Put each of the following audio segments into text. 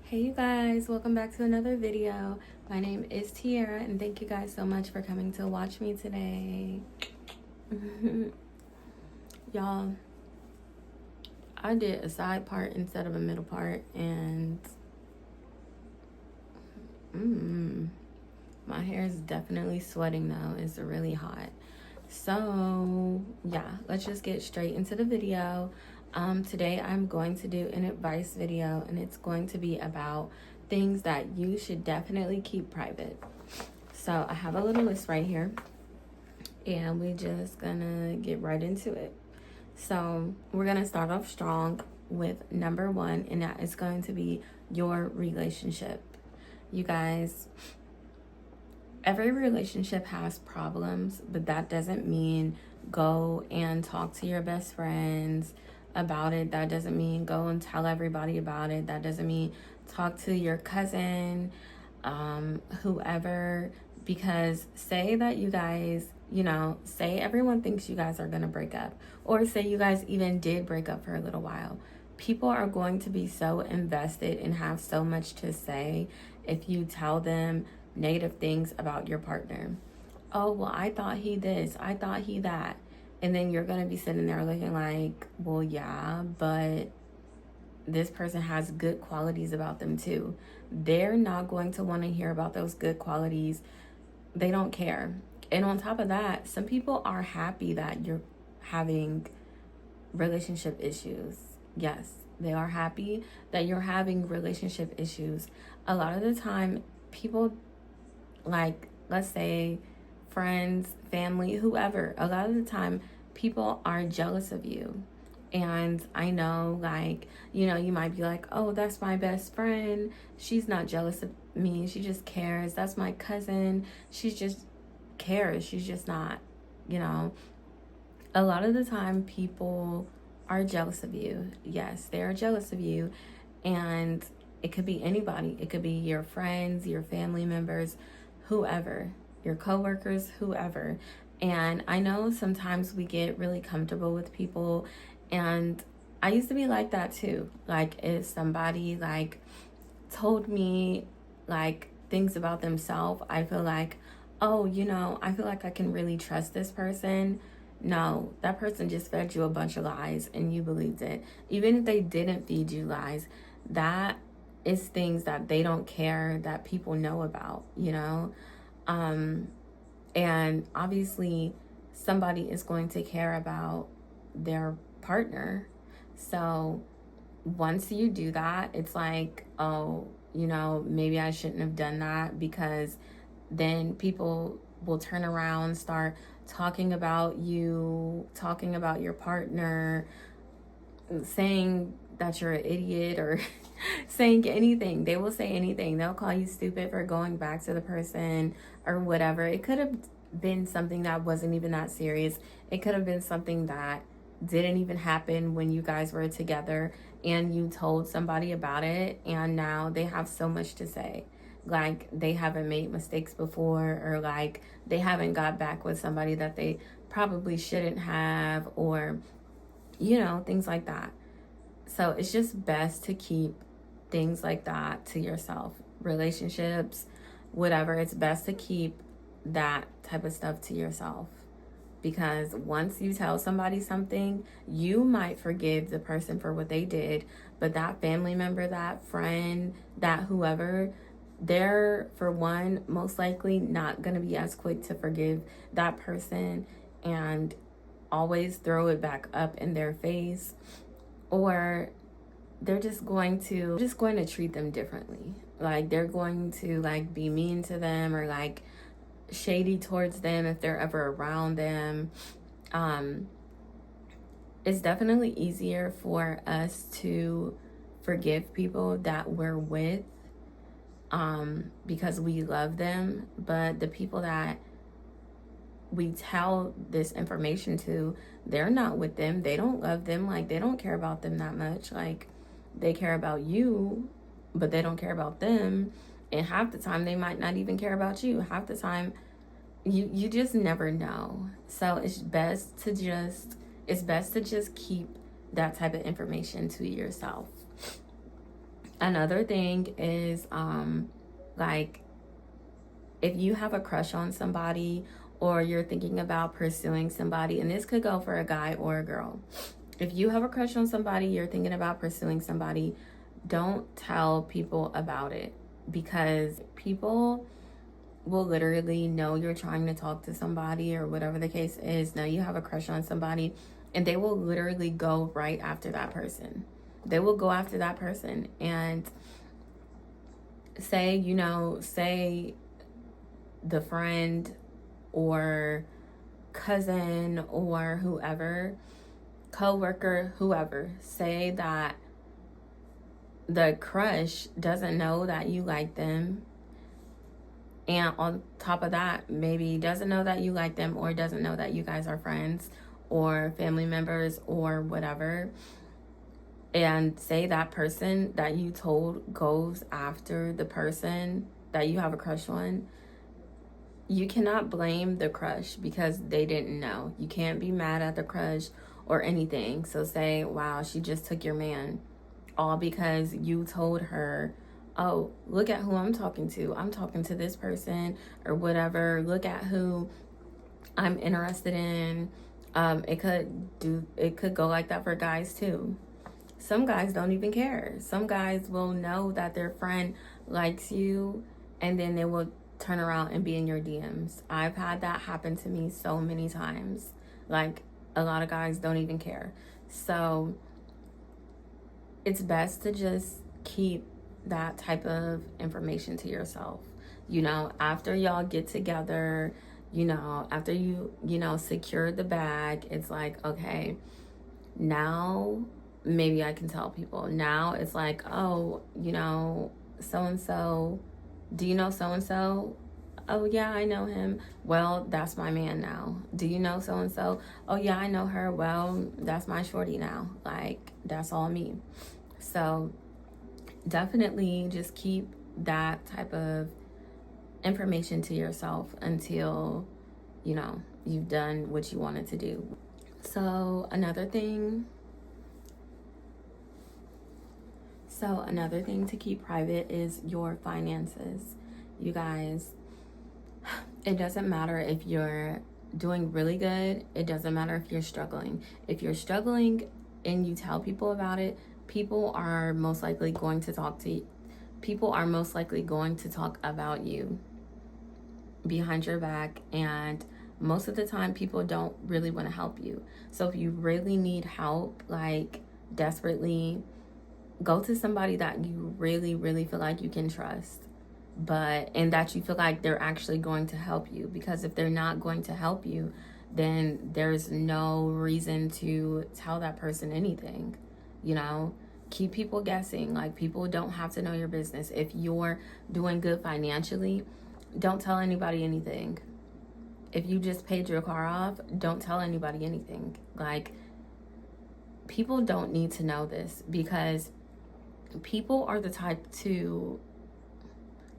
Hey you guys, welcome back to another video. My name is Tiara and thank you guys so much for coming to watch me today. Y'all, I did a side part instead of a middle part and my hair is definitely sweating though. It's really hot. So yeah, let's just get straight into the video. Today I'm going to do an advice video and it's going to be about things that you should definitely keep private. So I have a little list right here and we just gonna get right into it. So we're gonna start off strong with number one, and that is going to be your relationship. You guys, every relationship has problems, but that doesn't mean go and talk to your best friends about it. That doesn't mean go and tell everybody about it. That doesn't mean talk to your cousin, whoever, because say that you guys, say everyone thinks you guys are going to break up, or say you guys even did break up for a little while. People are going to be so invested and have so much to say if you tell them negative things about your partner. Oh, well, I thought he this, I thought he that. And then you're going to be sitting there looking like, well, yeah, but this person has good qualities about them too. They're not going to want to hear about those good qualities. They don't care. And on top of that, some people are happy that you're having relationship issues. Yes, they are happy that you're having relationship issues. A lot of the time, people, like, let's say friends, family, whoever, a lot of the time people are jealous of you. And I know, like, you might be like, oh, that's my best friend. She's not jealous of me. She just cares. That's my cousin. She just cares. She's just not, you know. A lot of the time people are jealous of you. Yes, they are jealous of you. And it could be anybody. It could be your friends, your family members, whoever, your coworkers, whoever. And I know sometimes we get really comfortable with people, and I used to be like that too. Like, if somebody like told me like things about themselves, I feel like, oh, I feel like I can really trust this person. No, that person just fed you a bunch of lies and you believed it. Even if they didn't feed you lies, that is things that they don't care that people know about, and obviously somebody is going to care about their partner. So once you do that, it's like, oh, maybe I shouldn't have done that, because then people will turn around, start talking about you, talking about your partner, saying that you're an idiot, or saying anything. They will say anything. They'll call you stupid for going back to the person or whatever. It could have been something that wasn't even that serious. It could have been something that didn't even happen when you guys were together and you told somebody about it, and now they have so much to say. Like, they haven't made mistakes before, or like they haven't got back with somebody that they probably shouldn't have, or things like that. So it's just best to keep things like that to yourself. Relationships, whatever, it's best to keep that type of stuff to yourself. Because once you tell somebody something, you might forgive the person for what they did, but that family member, that friend, that whoever, they're, for one, most likely not going to be as quick to forgive that person and always throw it back up in their face, or they're just going to treat them differently. Like, they're going to like be mean to them, or like shady towards them if they're ever around them. It's definitely easier for us to forgive people that we're with, because we love them. But the people that we tell this information to, they're not with them. They don't love them. Like, they don't care about them that much. Like, they care about you, but they don't care about them. And half the time they might not even care about you. Half the time you just never know. So it's best to just keep that type of information to yourself. Another thing is like if you have a crush on somebody or you're thinking about pursuing somebody, and this could go for a guy or a girl. If you have a crush on somebody, you're thinking about pursuing somebody, don't tell people about it, because people will literally know you're trying to talk to somebody or whatever the case is, know you have a crush on somebody, and they will literally go right after that person. They will go after that person and say, say the friend or cousin or whoever, co-worker, whoever, say that the crush doesn't know that you like them, and on top of that, maybe doesn't know that you like them or doesn't know that you guys are friends or family members or whatever, and say that person that you told goes after the person that you have a crush on, you cannot blame the crush because they didn't know. You can't be mad at the crush or anything. So say, wow, she just took your man, all because you told her, oh, look at who I'm talking to. I'm talking to this person or whatever. Look at who I'm interested in. It could go like that for guys too. Some guys don't even care. Some guys will know that their friend likes you, and then they will turn around and be in your DMs. I've had that happen to me so many times. Like, a lot of guys don't even care. So it's best to just keep that type of information to yourself. After y'all get together, after you secure the bag, it's like, okay, now maybe I can tell people. Now it's like, oh, so-and-so, do you know so-and-so? Oh, yeah, I know him. Well, that's my man now. Do you know so-and-so? Oh, yeah, I know her. Well, that's my shorty now. Like, that's all me. So definitely just keep that type of information to yourself until, you've done what you wanted to do. So another thing to keep private is your finances. You guys, it doesn't matter if you're doing really good. It doesn't matter if you're struggling. If you're struggling and you tell people about it, people are most likely going to talk about you behind your back, and most of the time people don't really want to help you. So if you really need help, like desperately, go to somebody that you really, really feel like you can trust, and that you feel like they're actually going to help you. Because if they're not going to help you, then there's no reason to tell that person anything. Keep people guessing. Like, people don't have to know your business. If you're doing good financially, don't tell anybody anything. If you just paid your car off, don't tell anybody anything. Like, people don't need to know this, because people are the type to,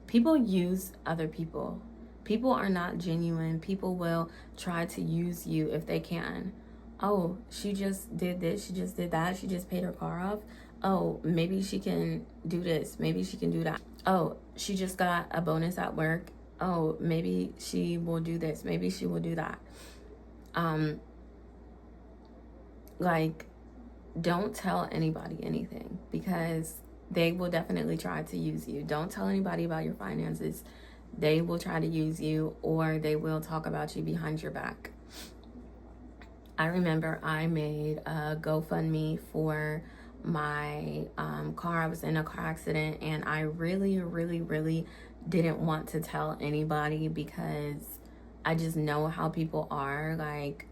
people use other people. People are not genuine. People will try to use you if they can. Oh, she just did this, she just did that, she just paid her car off. Oh, maybe she can do this, maybe she can do that. Oh, she just got a bonus at work. Oh, maybe she will do this, maybe she will do that. Like, don't tell anybody anything, because they will definitely try to use you. Don't tell anybody about your finances. They will try to use you, or they will talk about you behind your back. I remember I made a GoFundMe for my car. I was in a car accident, and I really, really, really didn't want to tell anybody, because I just know how people are. Like,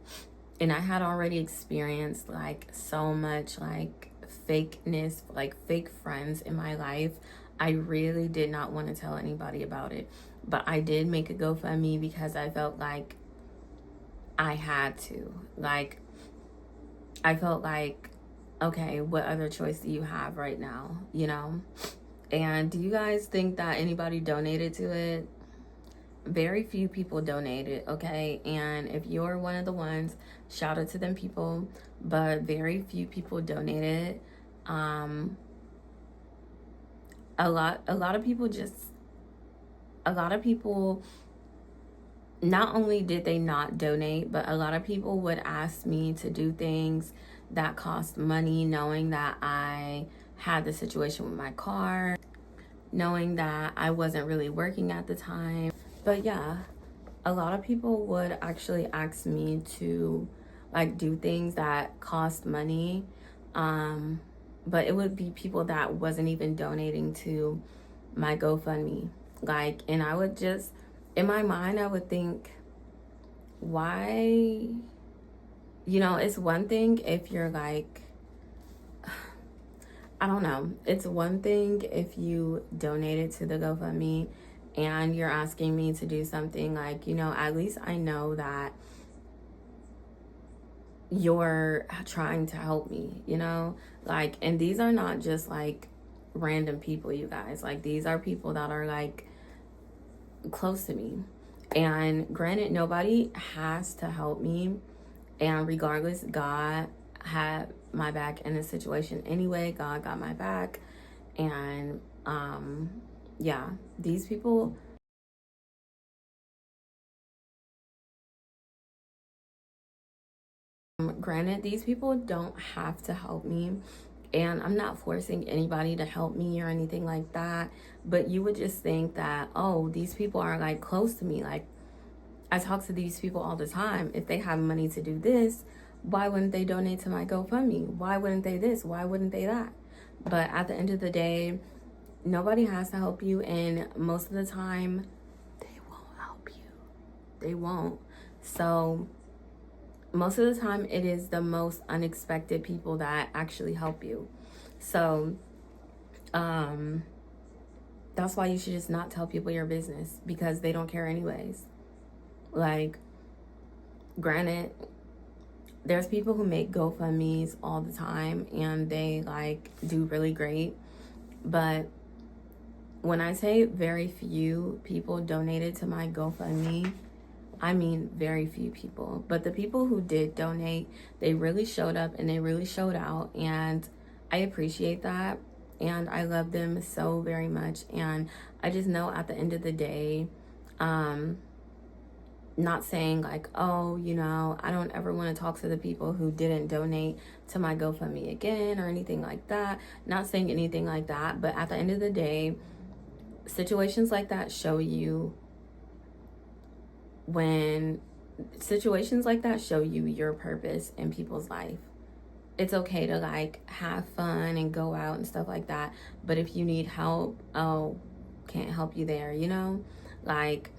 and I had already experienced like so much like fakeness, like fake friends in my life. I really did not want to tell anybody about it, but I did make a GoFundMe because I felt like I had to. Like, I felt like, okay, what other choice do you have right now, And do you guys think that anybody donated to it? Very few people donated, okay? And if you're one of the ones, shout out to them people, but very few people donated. a lot of people just a lot of people, not only did they not donate, but a lot of people would ask me to do things that cost money, knowing that I had the situation with my car, knowing that I wasn't really working at the time. But yeah, a lot of people would actually ask me to like do things that cost money. But it would be people that wasn't even donating to my GoFundMe. Like, and I would just, in my mind, I would think, why? It's one thing if you're like, I don't know. It's one thing if you donated to the GoFundMe and you're asking me to do something like, at least I know that you're trying to help me, Like, and these are not just like random people, you guys. Like, these are people that are like close to me. And granted, nobody has to help me. And regardless, God had my back in this situation anyway. God got my back. And yeah, these people, granted, these people don't have to help me. And I'm not forcing anybody to help me or anything like that. But you would just think that, oh, these people are like close to me. Like, I talk to these people all the time. If they have money to do this, why wouldn't they donate to my GoFundMe? Why wouldn't they this? Why wouldn't they that? But at the end of the day, nobody has to help you. And most of the time, they won't help you. They won't. So most of the time, it is the most unexpected people that actually help you. So that's why you should just not tell people your business, because they don't care anyways. Like, granted, there's people who make GoFundMes all the time and they like do really great. But when I say very few people donated to my GoFundMe, I mean very few people. But the people who did donate, they really showed up and they really showed out. And I appreciate that. And I love them so very much. And I just know at the end of the day, not saying like, oh, I don't ever want to talk to the people who didn't donate to my GoFundMe again or anything like that. Not saying anything like that. But at the end of the day, situations like that show you your purpose in people's life. It's okay to like have fun and go out and stuff like that. But if you need help, oh, can't help you there, Like,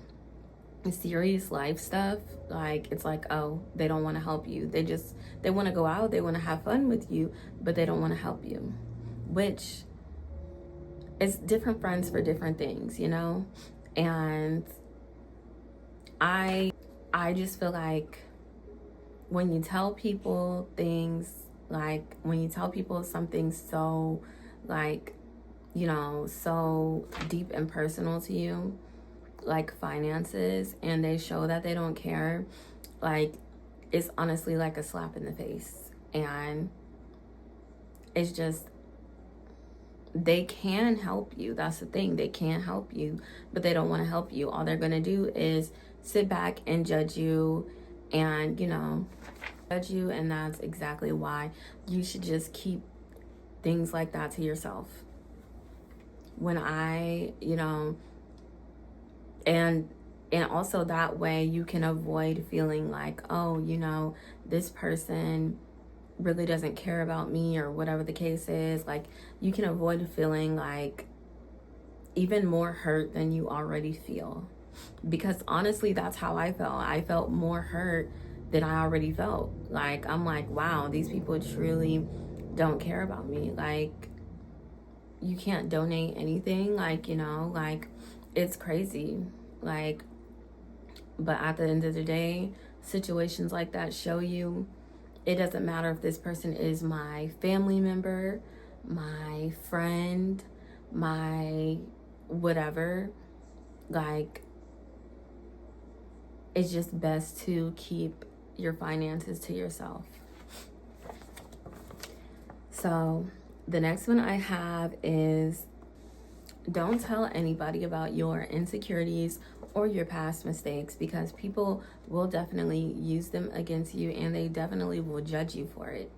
serious life stuff, like, it's like, oh, they don't want to help you. They want to go out, they want to have fun with you, but they don't want to help you, which is different friends for different things, And I just feel like when you tell people things, like when you tell people something so like, so deep and personal to you, like finances, and they show that they don't care, like, it's honestly like a slap in the face. And it's just, they can help you. That's the thing. They can help you, but they don't want to help you. All they're going to do is sit back and judge you and, judge you. And that's exactly why you should just keep things like that to yourself. When and also that way you can avoid feeling like, oh, this person really doesn't care about me or whatever the case is. Like, you can avoid feeling like even more hurt than you already feel. Because honestly, that's how I felt. I felt more hurt than I already felt. Like, I'm like, wow, these people truly don't care about me. Like, you can't donate anything. Like, like, it's crazy. Like, but at the end of the day, situations like that show you it doesn't matter if this person is my family member, my friend, my whatever. Like, it's just best to keep your finances to yourself. So the next one I have is don't tell anybody about your insecurities or your past mistakes, because people will definitely use them against you and they definitely will judge you for it.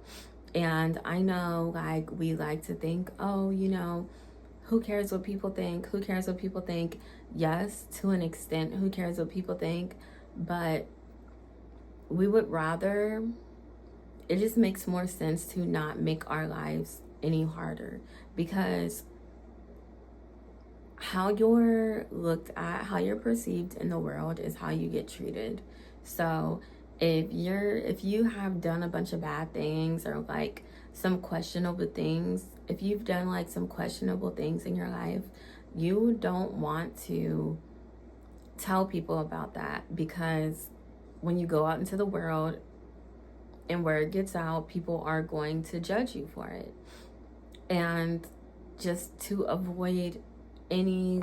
And I know, like, we like to think, oh, who cares what people think? Who cares what people think? Yes, to an extent, who cares what people think? But we would rather, it just makes more sense to not make our lives any harder, because how you're looked at, how you're perceived in the world is how you get treated. So if you have done a bunch of bad things, or like some questionable things, if you've done like some questionable things in your life, you don't want to tell people about that, because when you go out into the world and word gets out, people are going to judge you for it. And just to avoid any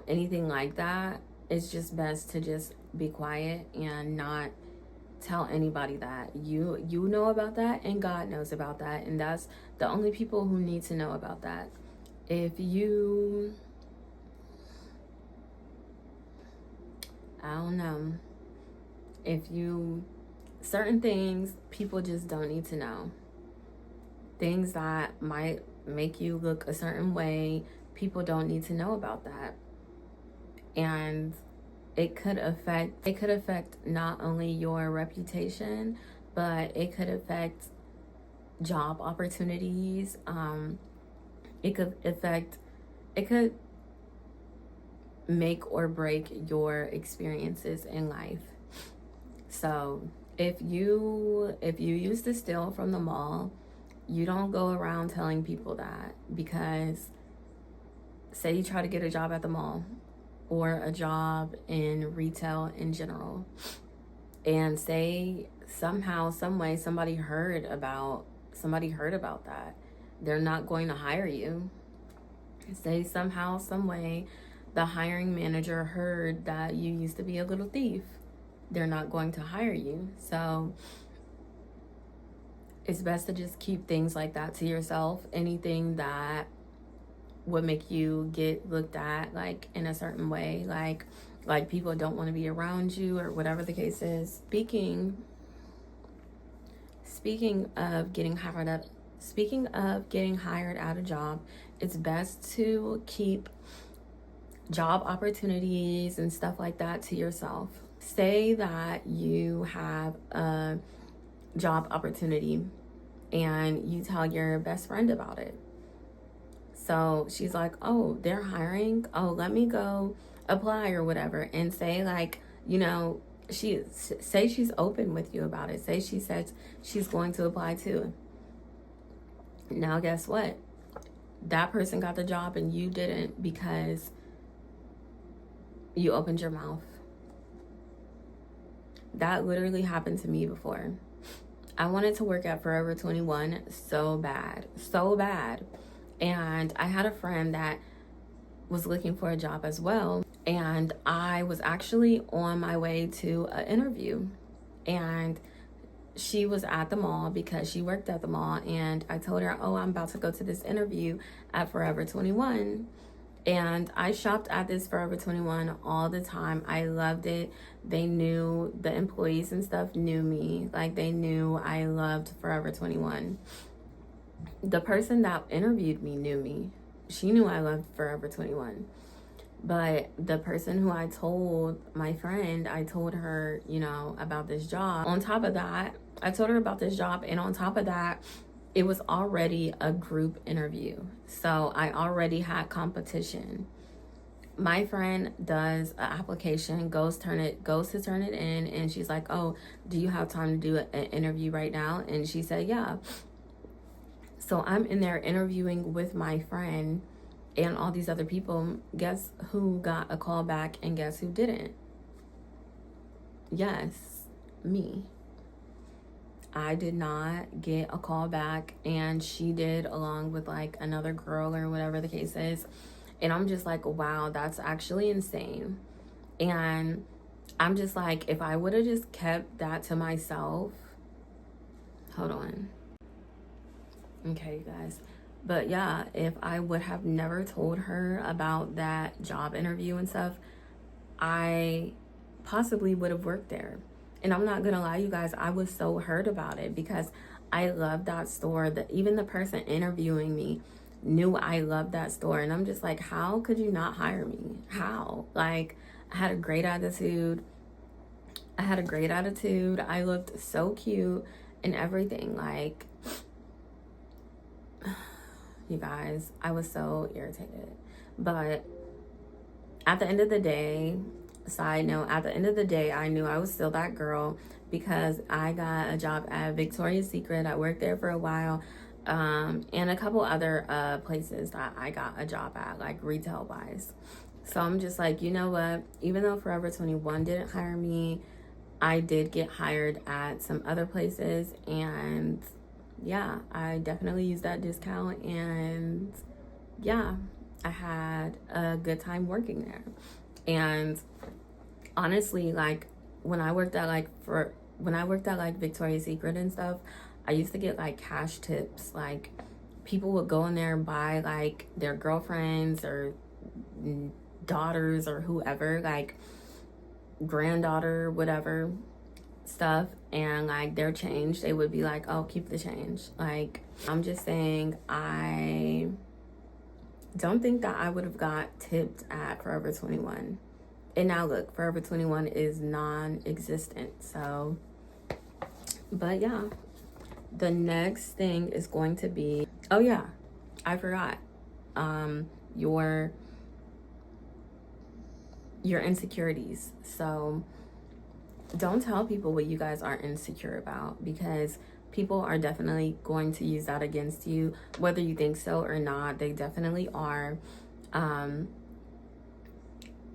anything like that, it's just best to just be quiet and not tell anybody that. You know about that, and God knows about that, and that's the only people who need to know about that. I don't know, certain things people just don't need to know. Things that might make you look a certain way, people don't need to know about that. And it could affect not only your reputation, but it could affect job opportunities. It could make or break your experiences in life. So if you used to steal from the mall, you don't go around telling people that, because say you try to get a job at the mall or a job in retail in general, and say somehow, some way, somebody heard about that, they're not going to hire you. Say somehow, some way, the hiring manager heard that you used to be a little thief, they're not going to hire you. So it's best to just keep things like that to yourself. Anything that would make you get looked at like in a certain way, like people don't want to be around you, or whatever the case is. Speaking of getting hired at a job, it's best to keep job opportunities and stuff like that to yourself. Say that you have a job opportunity and you tell your best friend about it. So she's like, oh, they're hiring, oh, let me go apply or whatever. And say like, say she's open with you about it. Say she says she's going to apply too. Now guess what? That person got the job and you didn't, because you opened your mouth. That literally happened to me before. I wanted to work at Forever 21 so bad. And I had a friend that was looking for a job as well. And I was actually on my way to an interview. And she was at the mall because she worked at the mall. And I told her, oh, I'm about to go to this interview at Forever 21. And I shopped at this Forever 21 all the time. I loved it. They knew, the employees and stuff knew me. Like, they knew I loved Forever 21. The person that interviewed me knew me. She knew I loved Forever 21. But the person who I told, my friend, I told her, about this job. On top of that, I told her about this job. And on top of that, it was already a group interview. So I already had competition. My friend does an application, goes to turn it in, and she's like, oh, do you have time to do an interview right now? And she said, yeah. So I'm in there interviewing with my friend and all these other people. Guess who got a call back and guess who didn't? Yes, me. I did not get a call back, and she did, along with like another girl or whatever the case is. And I'm just like, wow, that's actually insane. And I'm just like, if I would have just kept that to myself. Hold on. Okay, you guys. But yeah, if I would have never told her about that job interview and stuff, I possibly would have worked there. And I'm not gonna lie, you guys, I was so hurt about it because I love that store. That even the person interviewing me knew I loved that store. And I'm just like, how could you not hire me? How? Like, I had a great attitude. I looked so cute and everything. Like, you guys, I was so irritated. But at the end of the day, side note, at the end of the day, I knew I was still that girl because I got a job at Victoria's Secret. I worked there for a while, and a couple other places that I got a job at, like retail wise. So I'm just like, you know what? Even though Forever 21 didn't hire me, I did get hired at some other places, and yeah, I definitely used that discount, and yeah, I had a good time working there. And honestly, like when I worked at like Victoria's Secret and stuff, I used to get like cash tips. Like, people would go in there and buy like their girlfriends or daughters or whoever, like granddaughter, whatever stuff, and like their change, they would be like, oh, keep the change. Like, I'm just saying, I don't think that I would have got tipped at Forever 21. And now look, Forever 21 is non-existent. So, but yeah, the next thing is going to be, oh yeah, I forgot, your insecurities. So don't tell people what you guys are insecure about, because people are definitely going to use that against you, whether you think so or not. They definitely are.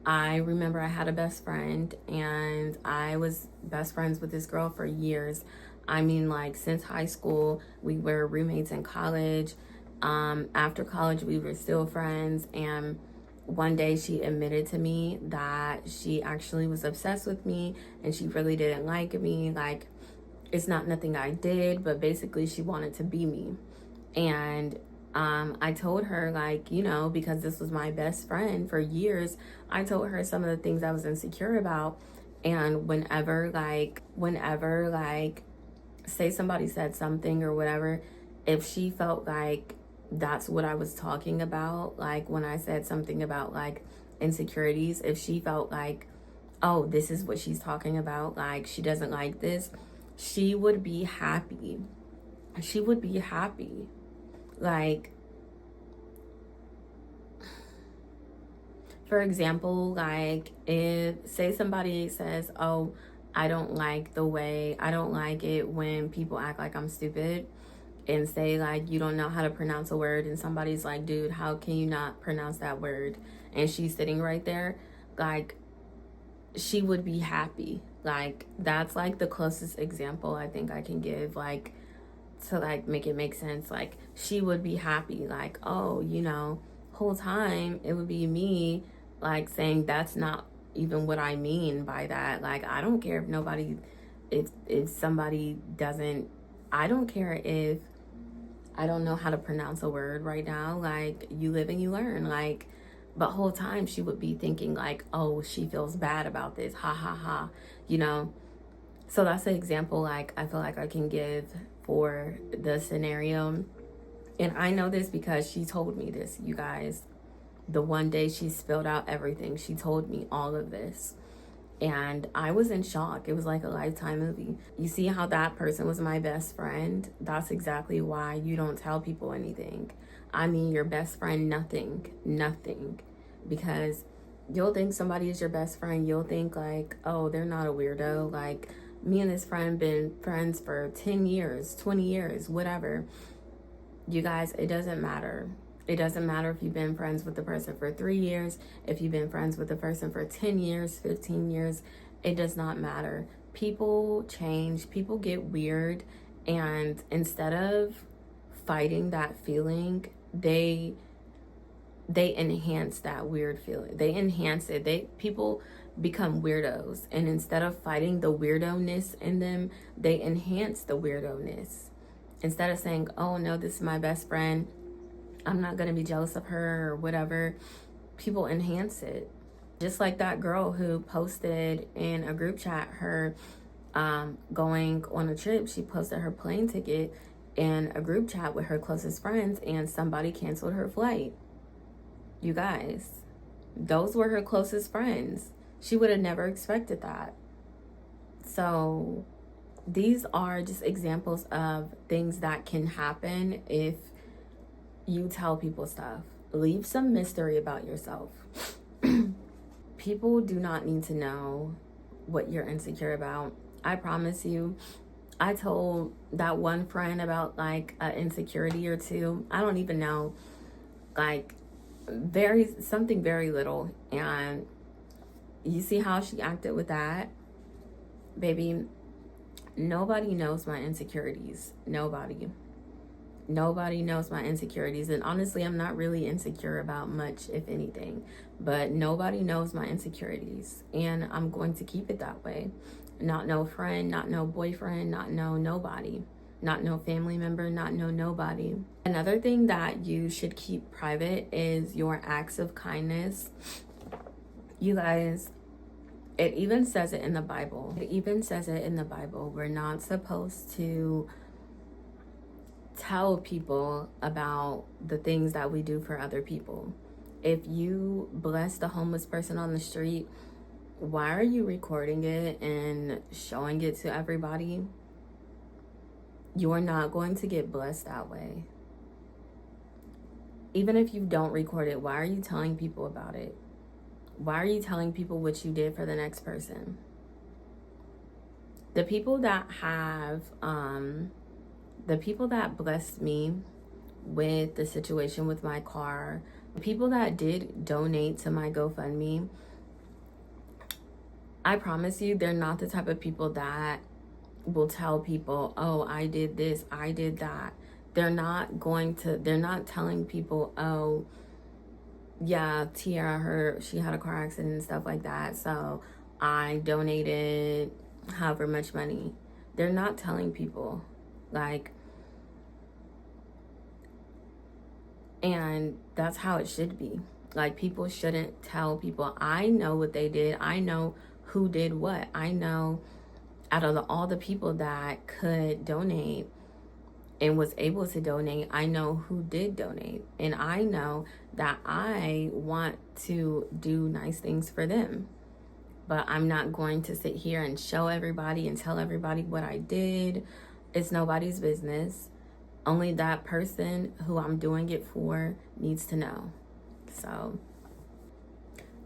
I remember I had a best friend, and I was best friends with this girl for years. I mean, like, since high school. We were roommates in college. After college, we were still friends, and one day she admitted to me that she actually was obsessed with me, and she really didn't like me. Like, it's not nothing I did, but basically she wanted to be me. And I told her, like, you know, because this was my best friend for years, I told her some of the things I was insecure about. And whenever say somebody said something or whatever, if she felt like that's what I was talking about, like when I said something about like insecurities, if she felt like, oh, this is what she's talking about, like she doesn't like this, she would be happy. She would be happy. Like, for example, like if say somebody says, oh, I don't like it when people act like I'm stupid, and say like, you don't know how to pronounce a word, and somebody's like, dude, how can you not pronounce that word? And she's sitting right there, like, she would be happy. Like, that's like the closest example I think I can give, like, to like make it make sense. Like, she would be happy, like, oh, you know, whole time it would be me like saying that's not even what I mean by that. Like, I don't care if somebody doesn't, I don't care if I don't know how to pronounce a word right now. Like, you live and you learn. Like, but whole time she would be thinking like, oh, she feels bad about this, ha ha ha, you know. So that's the example, like, I feel like I can give for the scenario. And I know this because she told me this, you guys. The one day she spilled out everything, she told me all of this. And I was in shock. It was like a Lifetime movie. You see how that person was my best friend? That's exactly why you don't tell people anything. I mean, your best friend, nothing. Because you'll think somebody is your best friend. You'll think like, oh, they're not a weirdo. Like, me and this friend been friends for 10 years, 20 years, whatever. You guys, it doesn't matter. It doesn't matter if you've been friends with the person for 3 years, if you've been friends with the person for 10 years, 15 years, it does not matter. People change, people get weird, and instead of fighting that feeling, they enhance that weird feeling. They enhance it. People become weirdos, and instead of fighting the weirdo-ness in them, they enhance the weirdo-ness. Instead of saying, oh no, this is my best friend, I'm not going to be jealous of her or whatever. People enhance it. Just like that girl who posted in a group chat her going on a trip. She posted her plane ticket in a group chat with her closest friends, and somebody canceled her flight. You guys, those were her closest friends. She would have never expected that. So these are just examples of things that can happen if you tell people stuff. Leave some mystery about yourself. People do not need to know what you're insecure about. I promise you, I told that one friend about like an insecurity or two. I don't even know, like something very little. And you see how she acted with that? Baby, nobody knows my insecurities. Nobody knows my insecurities. And honestly, I'm not really insecure about much, if anything, but nobody knows my insecurities, and I'm going to keep it that way. Not no friend, not no boyfriend, not no nobody, not no family member, not no nobody. Another thing that you should keep private is your acts of kindness. You guys, it even says it in the Bible. We're not supposed to tell people about the things that we do for other people. If you bless the homeless person on the street, why are you recording it and showing it to everybody? You're not going to get blessed that way. Even if you don't record it, why are you telling people about it? Why are you telling people what you did for the next person? The people that blessed me with the situation with my car, the people that did donate to my GoFundMe, I promise you, they're not the type of people that will tell people, oh, I did this, I did that. They're not telling people, oh, yeah, Tiara, she had a car accident and stuff like that, so I donated however much money. They're not telling people, like, and that's how it should be. Like, people shouldn't tell people. I know what they did. I know who did what. I know out of all the people that could donate and was able to donate, I know who did donate. And I know that I want to do nice things for them. But I'm not going to sit here and show everybody and tell everybody what I did. It's nobody's business. Only that person who I'm doing it for needs to know. So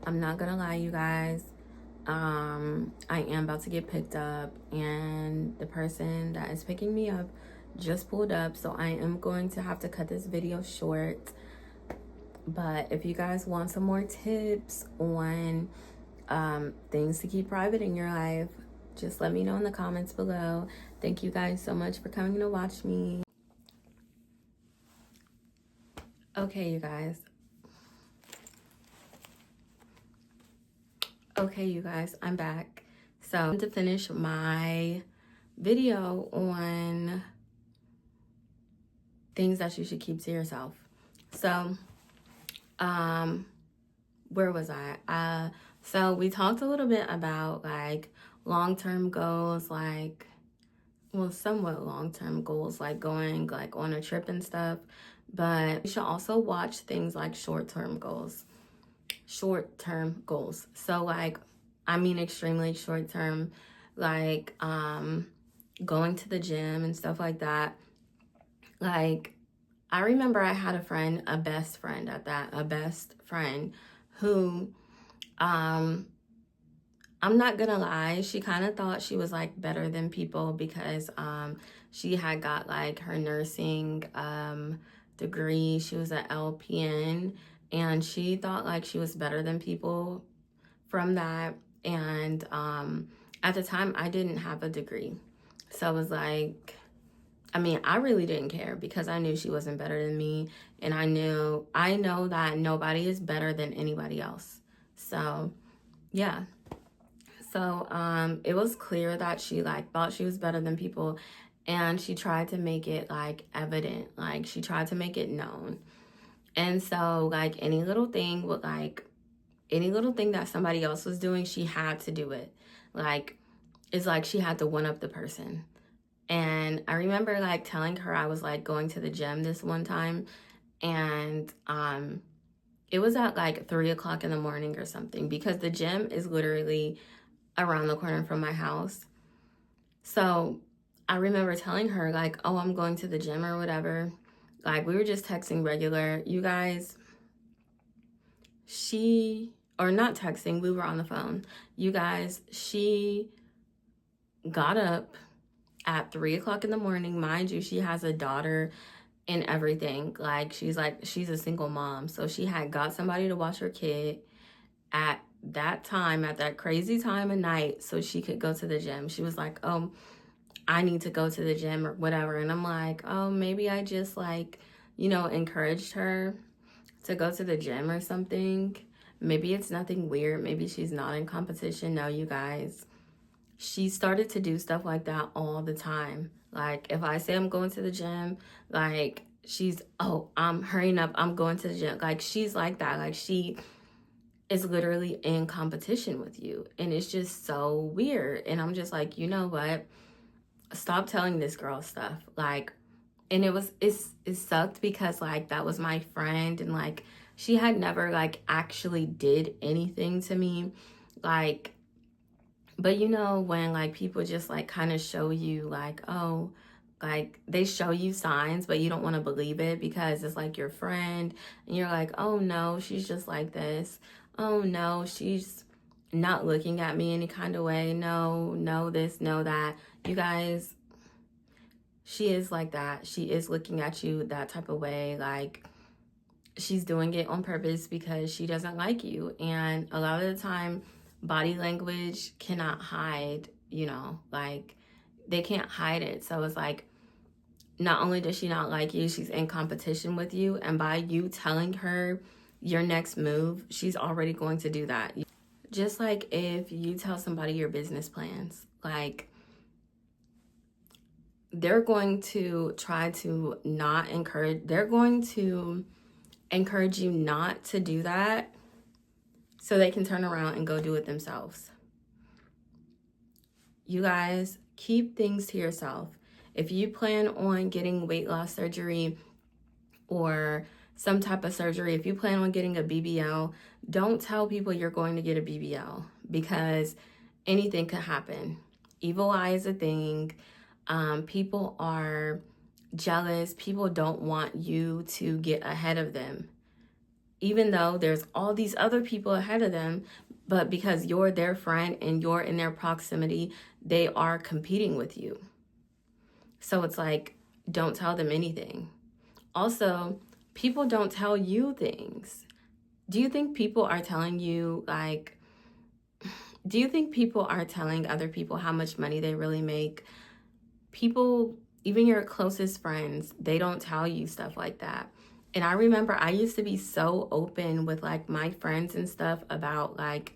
I'm not gonna lie, you guys. I am about to get picked up, and the person that is picking me up just pulled up, so I am going to have to cut this video short. But if you guys want some more tips on things to keep private in your life, just let me know in the comments below. Thank you guys so much for coming to watch me. Okay, you guys. I'm back. So to finish my video on things that you should keep to yourself. So, where was I? So we talked a little bit about like long-term goals, like, well, somewhat long-term goals, like going like on a trip and stuff. But you should also watch things like short-term goals. So like, I mean extremely short-term, like going to the gym and stuff like that. Like, I remember I had a best friend who, I'm not gonna lie, she kind of thought she was like better than people because she had got like her nursing degree. She was an LPN, and she thought like she was better than people from that. And at the time, I didn't have a degree, so I was like, I mean, I really didn't care because I knew she wasn't better than me, and I know that nobody is better than anybody else. So yeah. So it was clear that she like thought she was better than people, and she tried to make it like evident, like she tried to make it known. And so like any little thing would like any little thing that somebody else was doing, she had to do it. Like it's like she had to one up the person. And I remember like telling her I was like going to the gym this one time, and it was at like 3 o'clock in the morning or something, because the gym is literally around the corner from my house. So I remember telling her like, oh, I'm going to the gym or whatever. Like we were just texting regular. You guys, or not texting, we were on the phone. You guys, she got up at 3 o'clock in the morning. Mind you, she has a daughter and everything. She's a single mom. So she had got somebody to watch her kid at that time, at that crazy time of night, so she could go to the gym. She was like, oh, I need to go to the gym or whatever. And I'm like, oh, maybe I just like, encouraged her to go to the gym or something. Maybe it's nothing weird. Maybe she's not in competition. No, you guys. She started to do stuff like that all the time. Like if I say I'm going to the gym, like I'm hurrying up, I'm going to the gym. Like she's like that. Like she is literally in competition with you. And it's just so weird. And I'm just like, you know what? Stop telling this girl stuff. Like, and it sucked because like that was my friend, and like she had never like actually did anything to me. Like, but when like people just like kind of show you like, oh, like they show you signs, but you don't want to believe it because it's like your friend, and you're like, oh no, she's just like this. Oh no, she's not looking at me any kind of way. No, this, no, that. You guys, she is like that. She is looking at you that type of way. Like she's doing it on purpose because she doesn't like you. And a lot of the time, body language cannot hide, like they can't hide it. So it's like, not only does she not like you, she's in competition with you. And by you telling her your next move, she's already going to do that. Just like if you tell somebody your business plans, like they're going to try to not encourage, they're going to encourage you not to do that so they can turn around and go do it themselves. You guys, keep things to yourself. If you plan on getting weight loss surgery or some type of surgery, if you plan on getting a BBL, don't tell people you're going to get a BBL because anything could happen. Evil eye is a thing. People are jealous. People don't want you to get ahead of them. Even though there's all these other people ahead of them, but because you're their friend and you're in their proximity, they are competing with you. So it's like, don't tell them anything. Also, people don't tell you things. Do you think people are telling you, like, do you think people are telling other people how much money they really make? People, even your closest friends, they don't tell you stuff like that. And I remember I used to be so open with like my friends and stuff about like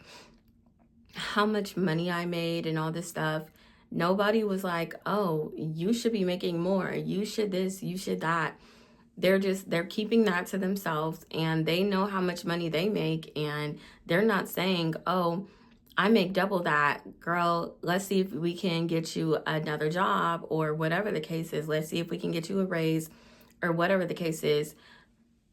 how much money I made and all this stuff. Nobody was like, oh, you should be making more. You should this, you should that. They're keeping that to themselves, and they know how much money they make, and they're not saying, oh, I make double that. Girl, let's see if we can get you another job or whatever the case is. Let's see if we can get you a raise or whatever the case is.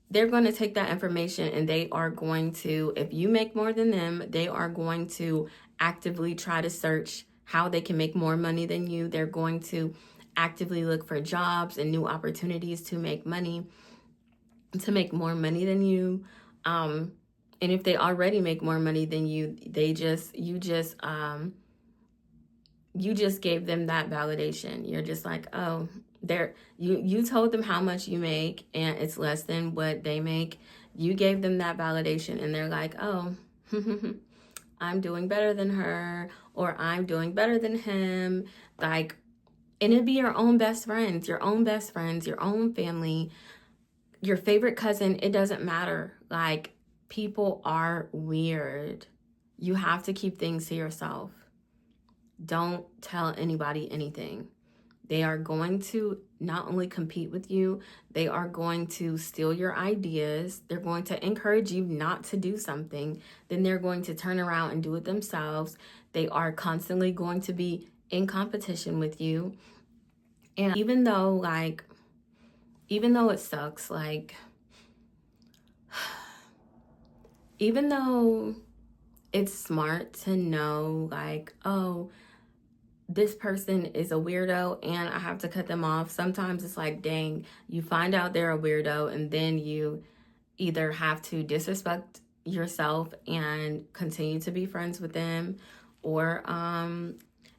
They're going to take that information and they are going to, if you make more than them, they are going to actively try to search how they can make more money than you. They're going to actively look for jobs and new opportunities to make money, to make more money than you. And if they already make more money than you, you just gave them that validation. You're just like, oh, you told them how much you make and it's less than what they make. You gave them that validation and they're like, oh, I'm doing better than her, or I'm doing better than him. Like, and it'd be your own best friends, your own family, your favorite cousin. It doesn't matter. Like, people are weird. You have to keep things to yourself. Don't tell anybody anything. They are going to not only compete with you, they are going to steal your ideas. They're going to encourage you not to do something. Then they're going to turn around and do it themselves. They are constantly going to be in competition with you. And even though it sucks, like, even though it's smart to know, like, oh, this person is a weirdo and I have to cut them off. Sometimes it's like, dang, you find out they're a weirdo and then you either have to disrespect yourself and continue to be friends with them, or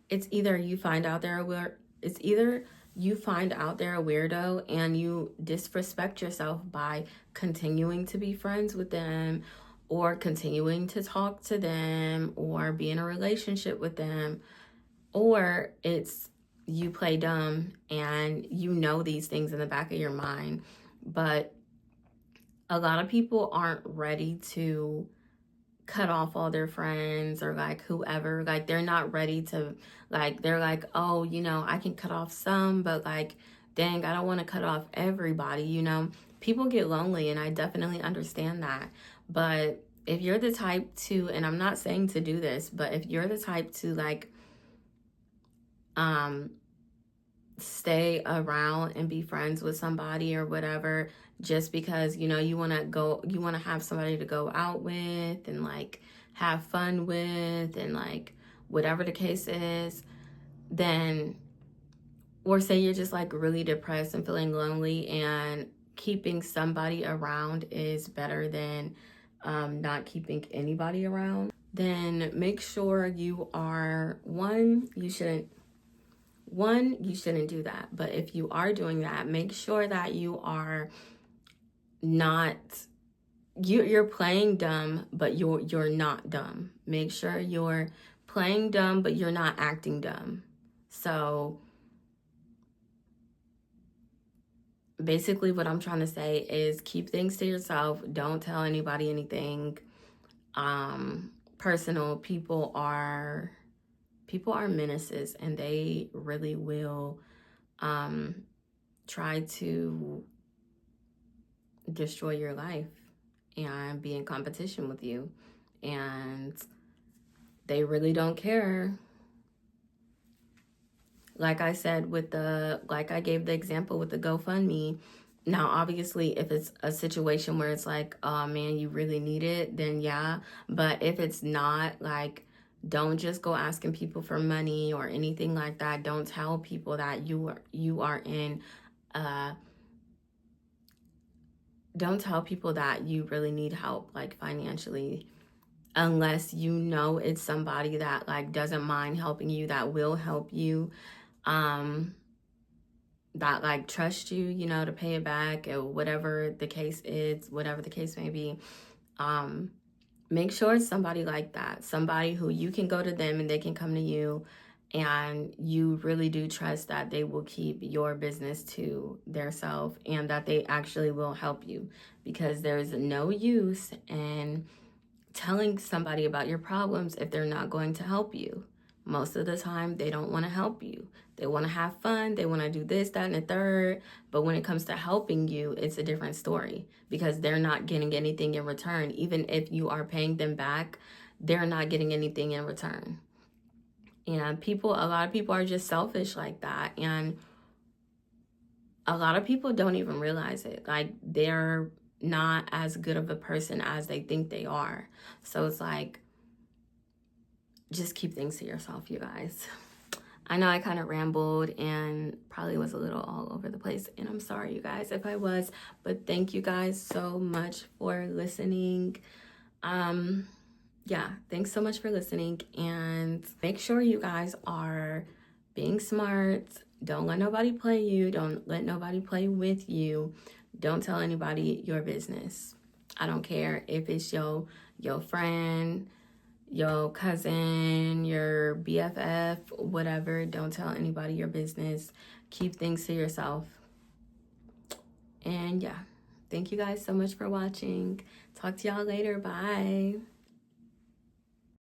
it's either you find out they're a weirdo and you disrespect yourself by continuing to be friends with them or continuing to talk to them or be in a relationship with them. Or it's you play dumb and you know these things in the back of your mind, but a lot of people aren't ready to cut off all their friends or like whoever. Like they're not ready to, like, they're like, oh, I can cut off some, but like, dang, I don't want to cut off everybody. People get lonely and I definitely understand that. But if you're the type to, and I'm not saying to do this, but if you're the type to like stay around and be friends with somebody or whatever, just because you want to have somebody to go out with and like have fun with and like whatever the case is, then, or say you're just like really depressed and feeling lonely, and keeping somebody around is better than not keeping anybody around, then make sure you are you shouldn't do that. But if you are doing that, make sure that you are not, you're playing dumb, but you're not dumb. Make sure you're playing dumb, but you're not acting dumb. So basically what I'm trying to say is keep things to yourself. Don't tell anybody anything personal. People are menaces, and they really will try to destroy your life and be in competition with you, and they really don't care. Like I said, like I gave the example with the GoFundMe. Now, obviously, if it's a situation where it's like, oh man, you really need it, then yeah. But if it's not, like, don't just go asking people for money or anything like that. Don't tell people that you are in don't tell people that you really need help, like financially, unless you know it's somebody that like doesn't mind helping you, that will help you, that like trust you, to pay it back, or whatever the case is, whatever the case may be. Make sure it's somebody like that, somebody who you can go to them and they can come to you, and you really do trust that they will keep your business to their self and that they actually will help you, because there's no use in telling somebody about your problems if they're not going to help you. Most of the time, they don't want to help you. They want to have fun. They want to do this, that, and the third. But when it comes to helping you, it's a different story, because they're not getting anything in return. Even if you are paying them back, they're not getting anything in return. And a lot of people are just selfish like that. And a lot of people don't even realize it. Like, they're not as good of a person as they think they are. So it's like, just keep things to yourself, you guys. I know I kind of rambled and probably was a little all over the place, and I'm sorry, you guys, if I was, but thank you guys so much for listening. Yeah, thanks so much for listening, and make sure you guys are being smart. Don't let nobody play you. Don't let nobody play with you. Don't tell anybody your business. I don't care if it's your friend, your cousin, your BFF, whatever. Don't tell anybody your business. Keep things to yourself. And yeah, thank you guys so much for watching. Talk to y'all later. Bye.